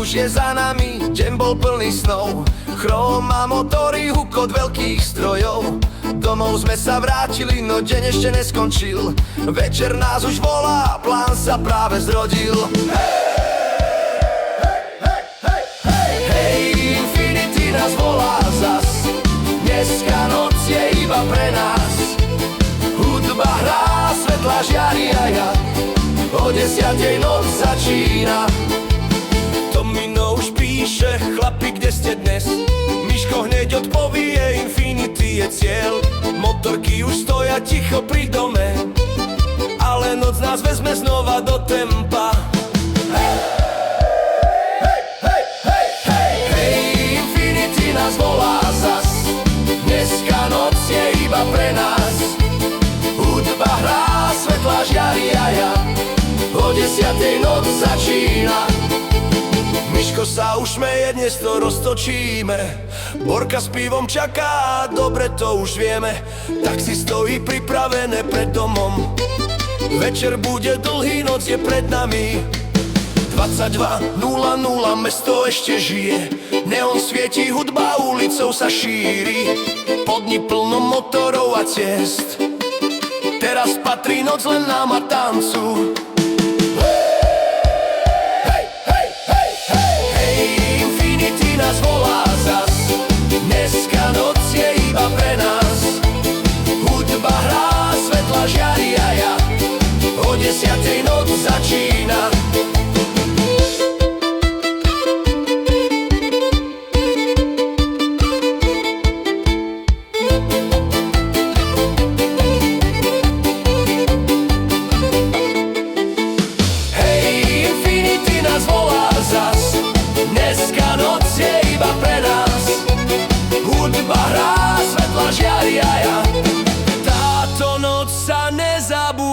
už je za nami, deň bol plný snov. Chróm a motory, hukot veľkých strojov. Domov sme sa vrátili, no deň ešte neskončil. Večer nás už volá, plán sa práve zrodil. Hej, Infinity nás volá zas. Dneska noc je iba pre nás. Hudba hrá, svetla žiari a ja. O 10:00 noc začína. Tomino už píše, chlapi, kde ste dnes? Miško hneď odpovie, Infinity je cieľ. Motorky už stoja ticho pri dome, ale noc nás vezme znova do tempa. Hej, Infinity nás volá zas. Dneska noc je iba pre nás. Hudba hrá, svetla žiari a ja. O 10:00 noc začína. Miško sa usmeje, dnes to roztočíme. Borka s pivom čaká, dobre to už vieme. Taxi stojí pripravené pred domom. Večer bude dlhý, noc je pred nami. 22:00, mesto ešte žije. Neon svieti, hudba ulicou sa šíri. Pod ní plno motorov a ciest. Teraz patrí noc len nám a tancu. Nás volá zas. Dneska noc je iba pre nás. Hudba hrá, svetla žiari a ja. O 10:00 noc začína. Hej, Infinity nás volá zas. Dneska noc je iba pre nás. Hudba hrá, svetla žiari a ja. Táto noc sa nezabúda.